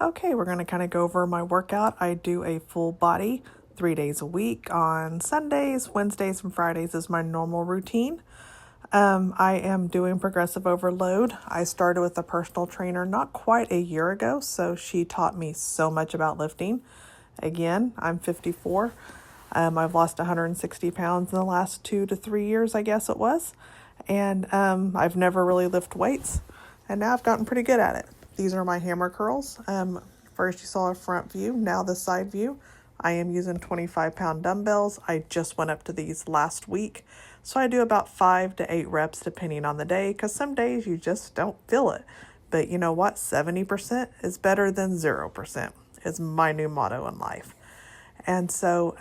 Okay, we're going to kind of go over my workout. I do a full body 3 days a week. On Sundays, Wednesdays, and Fridays is my normal routine. I am doing progressive overload. I started with a personal trainer not quite a year ago, so she taught me so much about lifting. Again, I'm 54. I've lost 160 pounds in the last 2 to 3 years, I guess it was. And I've never really lifted weights, and now I've gotten pretty good at it. These are my hammer curls. First you saw a front view, now the side view. I am using 25-pound dumbbells. I just went up to these last week. So I do about 5 to 8 reps depending on the day, because some days you just don't feel it. But you know what? 70% is better than 0% is my new motto in life. And so,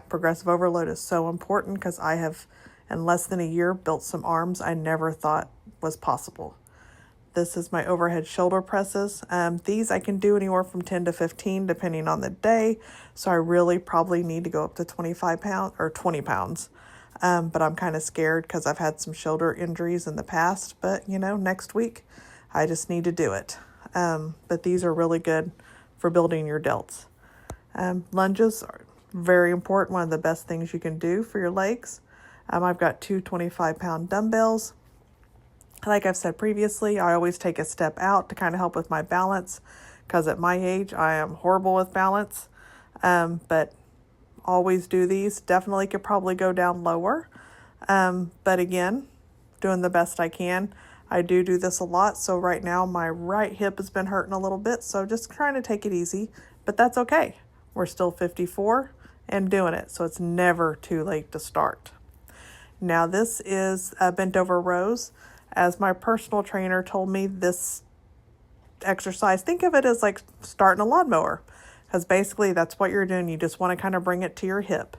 progressive overload is so important because I have, in less than a year, built some arms I never thought was possible. This is my overhead shoulder presses. These I can do anywhere from 10 to 15 depending on the day. So I really probably need to go up to 25 pounds or 20 pounds. But I'm kind of scared because I've had some shoulder injuries in the past. But, next week I just need to do it. But these are really good for building your delts. Lunges are very important. One of the best things you can do for your legs. I've got two 25-pound dumbbells. Like I've said previously, I always take a step out to kind of help with my balance because at my age, I am horrible with balance. But always do these. Definitely could probably go down lower. But again, doing the best I can. I do this a lot. So right now, my right hip has been hurting a little bit. So just trying to take it easy. But that's okay. We're still 54 and doing it. So it's never too late to start. Now this is bent over rows. As my personal trainer told me, this exercise, think of it as like starting a lawnmower, because basically that's what you're doing. You just want to kind of bring it to your hip,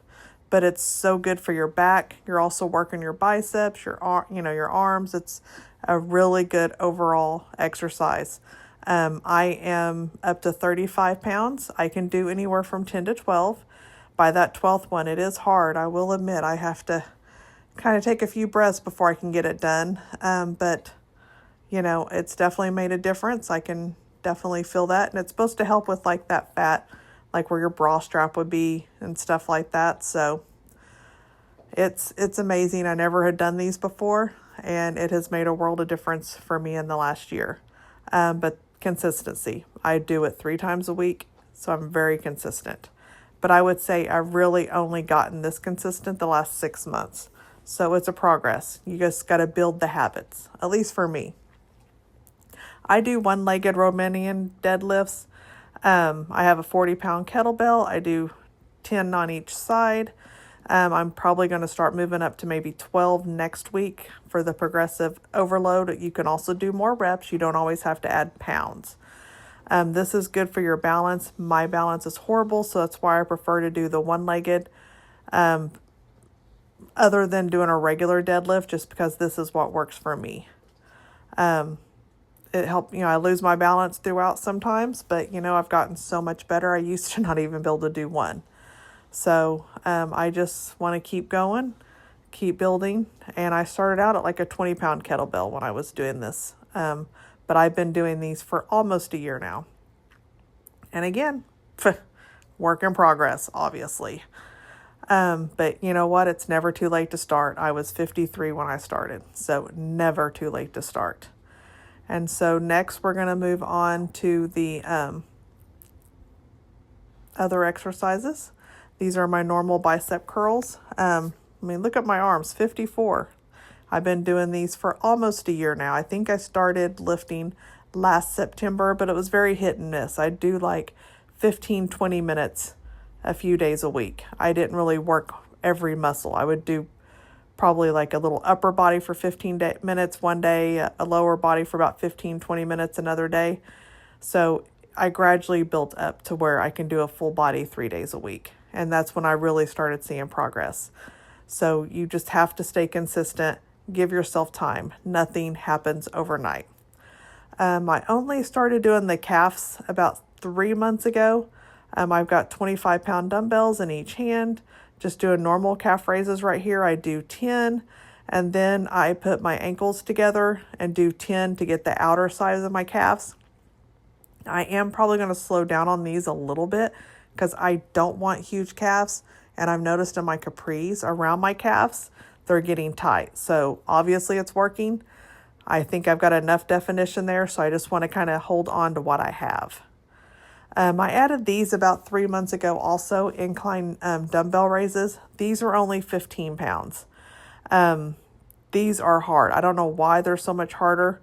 but it's so good for your back. You're also working your biceps, your arms. It's a really good overall exercise. I am up to 35 pounds. I can do anywhere from 10 to 12. By that 12th one, it is hard. I will admit I have to kind of take a few breaths before I can get it done. But it's definitely made a difference. I can definitely feel that. And it's supposed to help with like that fat, like where your bra strap would be and stuff like that. So it's amazing. I never had done these before, and it has made a world of difference for me in the last year. But consistency, I do it 3 times a week. So I'm very consistent, but I would say I've really only gotten this consistent the last 6 months. So it's a progress. You just got to build the habits, at least for me. I do one-legged Romanian deadlifts. I have a 40-pound kettlebell. I do 10 on each side. I'm probably going to start moving up to maybe 12 next week for the progressive overload. You can also do more reps. You don't always have to add pounds. This is good for your balance. My balance is horrible, so that's why I prefer to do the one-legged. Other than doing a regular deadlift, just because this is what works for me. It helped, I lose my balance throughout sometimes, but I've gotten so much better. I used to not even be able to do one. So I just want to keep going, keep building. And I started out at like a 20-pound kettlebell when I was doing this. But I've been doing these for almost a year now. And again, work in progress, obviously. But you know what? It's never too late to start. I was 53 when I started, so never too late to start. And so next we're going to move on to the other exercises. These are my normal bicep curls. Look at my arms, 54. I've been doing these for almost a year now. I think I started lifting last September, but it was very hit and miss. I do like 15, 20 minutes a few days a week. I didn't really work every muscle. I would do probably like a little upper body for 15 minutes one day, a lower body for about 15, 20 minutes another day. So I gradually built up to where I can do a full body 3 days a week. And that's when I really started seeing progress. So you just have to stay consistent, give yourself time. Nothing happens overnight. I only started doing the calves about 3 months ago. I've got 25-pound dumbbells in each hand. Just doing normal calf raises right here. I do 10, and then I put my ankles together and do 10 to get the outer side of my calves. I am probably going to slow down on these a little bit because I don't want huge calves. And I've noticed in my capris around my calves, they're getting tight. So obviously it's working. I think I've got enough definition there. So I just want to kind of hold on to what I have. I added these about 3 months ago also, incline dumbbell raises. These are only 15 pounds. These are hard. I don't know why they're so much harder,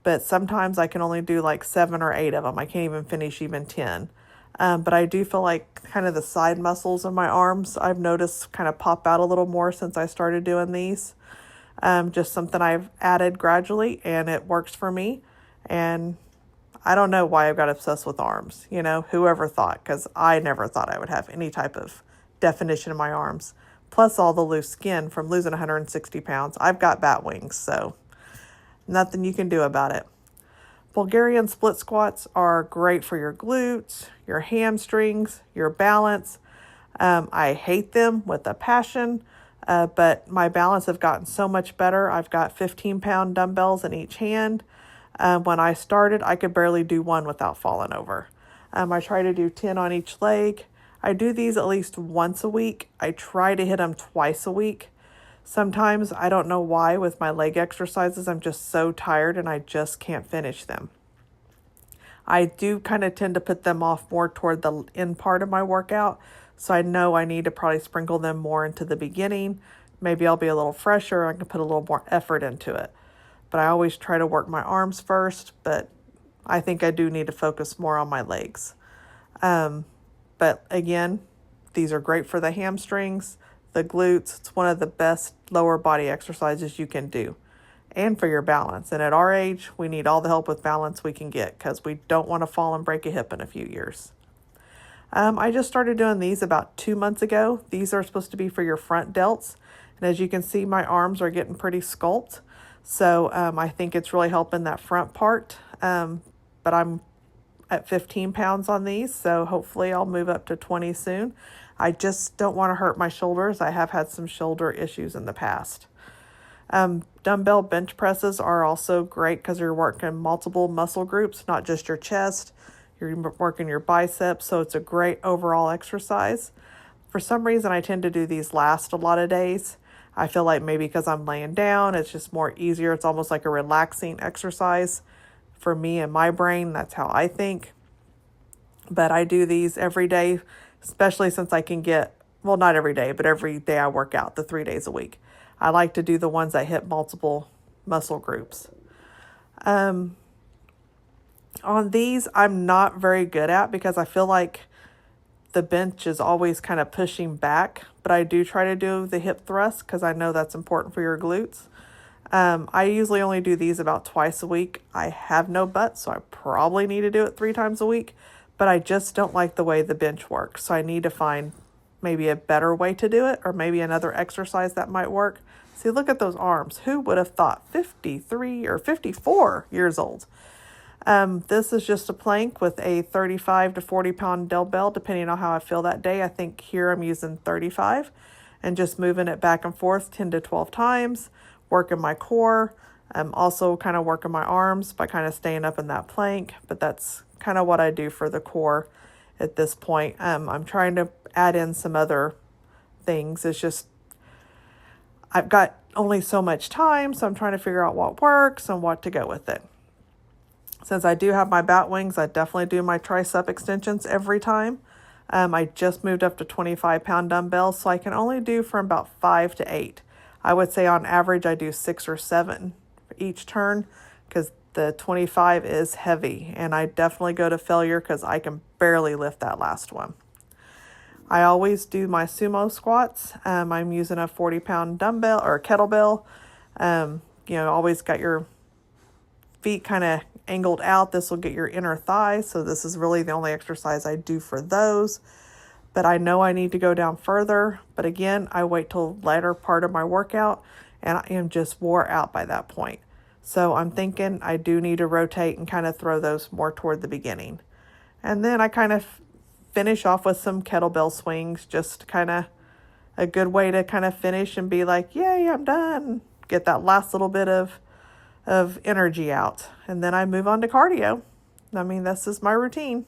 but sometimes I can only do like 7 or 8 of them. I can't even finish even 10. But I do feel like kind of the side muscles of my arms, I've noticed kind of pop out a little more since I started doing these. Just something I've added gradually, and it works for me. And I don't know why I've got obsessed with arms. You know, whoever thought, because I never thought I would have any type of definition in my arms. Plus all the loose skin from losing 160 pounds. I've got bat wings, so nothing you can do about it. Bulgarian split squats are great for your glutes, your hamstrings, your balance. I hate them with a passion, but my balance have gotten so much better. I've got 15-pound dumbbells in each hand. When I started, I could barely do one without falling over. I try to do 10 on each leg. I do these at least once a week. I try to hit them twice a week. Sometimes, I don't know why, with my leg exercises, I'm just so tired and I just can't finish them. I do kind of tend to put them off more toward the end part of my workout, so I know I need to probably sprinkle them more into the beginning. Maybe I'll be a little fresher. I can put a little more effort into it. But I always try to work my arms first, but I think I do need to focus more on my legs. But again, these are great for the hamstrings, the glutes. It's one of the best lower body exercises you can do, and for your balance. And at our age, we need all the help with balance we can get because we don't want to fall and break a hip in a few years. I just started doing these about 2 months ago. These are supposed to be for your front delts. And as you can see, my arms are getting pretty sculpted. So I think it's really helping that front part. But I'm at 15 pounds on these, so hopefully I'll move up to 20 soon. I just don't want to hurt my shoulders. I have had some shoulder issues in the past. Dumbbell bench presses are also great because you're working multiple muscle groups, not just your chest. You're working your biceps, so it's a great overall exercise. For some reason, I tend to do these last a lot of days. I feel like maybe because I'm laying down, it's just more easier. It's almost like a relaxing exercise for me and my brain. That's how I think. But I do these every day, especially since I can get, well, not every day, but every day I work out, the 3 days a week. I like to do the ones that hit multiple muscle groups. On these, I'm not very good at because I feel like the bench is always kind of pushing back, but I do try to do the hip thrust because I know that's important for your glutes. I usually only do these about twice a week. I have no butt, so I probably need to do it 3 times a week, but I just don't like the way the bench works. So I need to find maybe a better way to do it, or maybe another exercise that might work. See, look at those arms. Who would have thought? 53 or 54 years old. This is just a plank with a 35 to 40 pound dumbbell, depending on how I feel that day. I think here I'm using 35 and just moving it back and forth 10 to 12 times, working my core. I'm also kind of working my arms by kind of staying up in that plank, but that's kind of what I do for the core at this point. I'm trying to add in some other things. It's just, I've got only so much time, so I'm trying to figure out what works and what to go with it. Since I do have my bat wings, I definitely do my tricep extensions every time. I just moved up to 25-pound dumbbells, so I can only do from about 5 to 8. I would say on average I do 6 or 7 for each turn because the 25 is heavy, and I definitely go to failure because I can barely lift that last one. I always do my sumo squats. I'm using a 40-pound dumbbell or kettlebell. Always got your feet kind of angled out. This will get your inner thighs. So this is really the only exercise I do for those. But I know I need to go down further. But again, I wait till the latter part of my workout and I am just wore out by that point. So I'm thinking I do need to rotate and kind of throw those more toward the beginning. And then I kind of finish off with some kettlebell swings, just kind of a good way to kind of finish and be like, yay, I'm done. Get that last little bit of energy out. And then I move on to cardio. I mean, this is my routine.